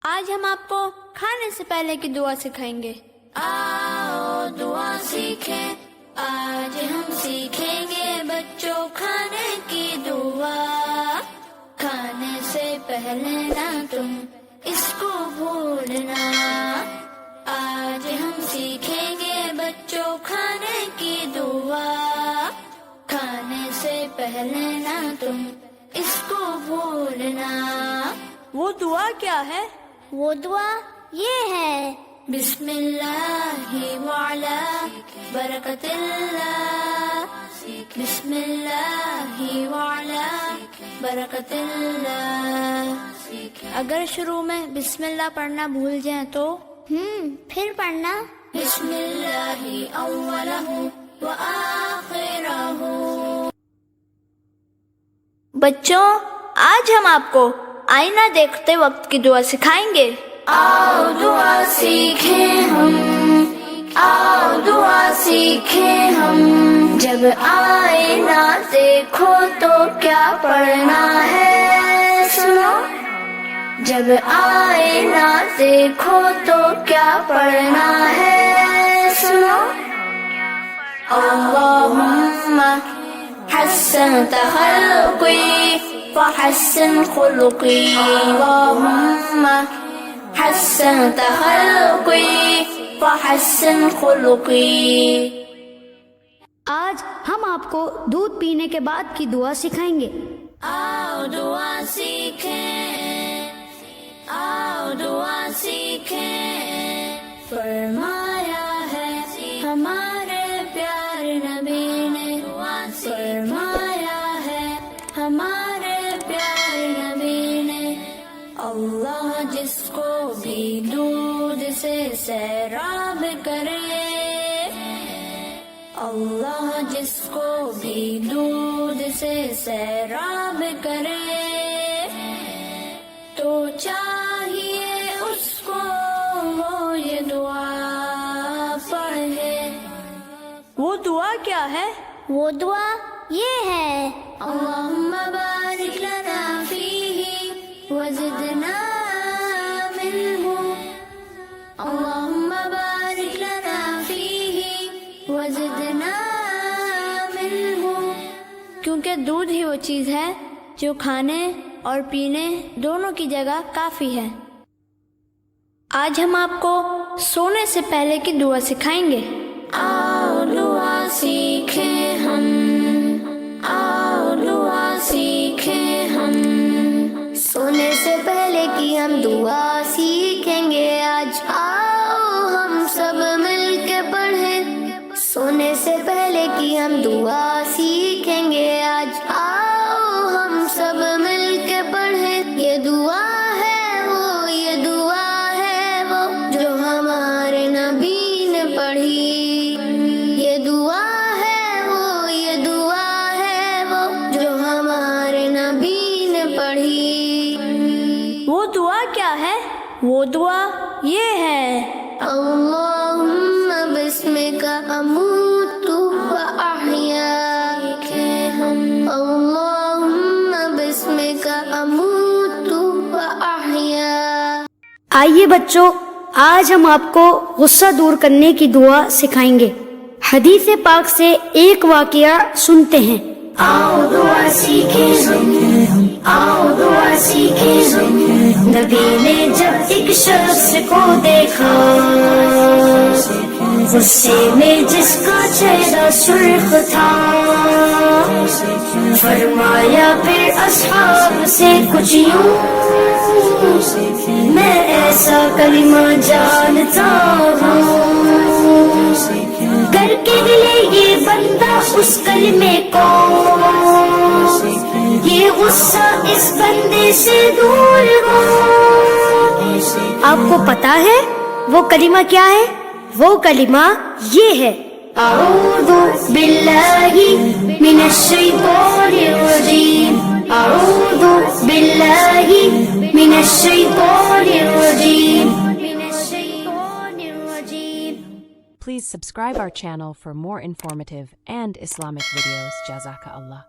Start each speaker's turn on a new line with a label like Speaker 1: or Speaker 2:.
Speaker 1: آج ہم آپ کو کھانے سے پہلے کی دعا سکھائیں گے۔ آؤ دعا سیکھیں، آج ہم سیکھیں گے بچوں کھانے کی دعا۔ کھانے سے پہلے نہ تم اس کو بھولنا، آج ہم سیکھیں گے بچوں کھانے کی دعا۔ کھانے سے پہلے نہ تم اس کو بھولنا۔
Speaker 2: وہ دعا کیا ہے؟
Speaker 1: وہ دعا یہ ہے، بسم اللہ وعلا برکت اللہ، بسم اللہ وعلا برکت اللہ۔ اگر شروع میں بسم اللہ پڑھنا بھول جائیں تو
Speaker 3: پھر پڑھنا
Speaker 1: بسم اللہ اولہ وآخرہ۔ بچوں، آج ہم آپ کو آئینہ دیکھتے وقت کی دعا سکھائیں گے۔ آؤ دعا سیکھیں ہم، آؤ دعا سیکھیں ہم۔ جب آئینہ دیکھو تو کیا پڑھنا ہے سنو، جب آئینہ دیکھو تو کیا پڑھنا ہے سنو۔ اللہم حسنت خلقی فحسن خلقی، اللہم حسنت خلقی فحسن خلقی۔
Speaker 3: آج ہم آپ کو دودھ پینے کے بعد کی دعا سکھائیں گے۔
Speaker 1: آؤ دعا سیکھیں، آؤ دعا سیکھیں۔ فرمایا ہے ہمارے پیارے نبی نے، فرمایا ہے ہمارے پیارے نبی نے، اللہ جس کو بھی دودھ سے سیراب کرے، اللہ جس کو بھی دودھ سے سیراب کرے، تو چاہیے اس کو وہ یہ دعا پڑھے۔
Speaker 2: وہ دعا کیا ہے؟
Speaker 3: وہ دعا یہ ہے،
Speaker 1: اللہم بارک لنا فیہ وزدنا منہ، اللہم بارک لنا فیہ وزدنا منہ۔ کیونکہ دودھ ہی وہ چیز ہے جو کھانے اور پینے دونوں کی جگہ کافی ہے۔ آج ہم آپ کو سونے سے پہلے کی دعا سکھائیں گے۔ آؤ دعا سیکھیں ہم، آؤ دعا سیکھیں ہم۔
Speaker 3: سونے سے پہلے کی ہم دعا سیکھیں گے آج، آؤ ہم سب مل کے پڑھیں۔ سونے سے پہلے کی ہم دعا سیکھیں گے آج، آؤ ہم سب مل کے پڑھیں۔ یہ دعا ہے وہ، یہ دعا ہے وہ جو ہمارے نبی نے پڑھی۔ یہ دعا ہے وہ، یہ دعا ہے وہ جو ہمارے نبی نے پڑھی۔
Speaker 2: وہ دعا کیا ہے؟ وہ دعا یہ ہے،
Speaker 3: اللہم بسمک اموت واحیا، اللہم بسمک اموت واحیا۔ آئیے بچوں، آج ہم آپ کو غصہ دور کرنے کی دعا سکھائیں گے۔ حدیث پاک سے ایک واقعہ سنتے ہیں۔
Speaker 1: آؤ دعا سیکھیں ہم، آؤ دعا سیکھیں ہم۔ نبی نے جب ایک شخص کو دیکھا، غصے میں جس کا چہرہ سرخ تھا، فرمایا پھر اصحاب سے کچھ یوں، میں ایسا کلمہ جانتا ہوں، کر کے ملے یہ بندہ اس کلمے کو، یہ غصہ اس بندے سے دور ہو۔
Speaker 3: آپ کو پتا ہے وہ کلمہ کیا ہے؟ وہ کلمہ یہ ہے،
Speaker 1: اعوذ باللہ من الشیطان الرجیم، اعوذ باللہ من الشیطان الرجیم۔
Speaker 4: Please subscribe our channel for more informative and Islamic videos. Jazaka Allah.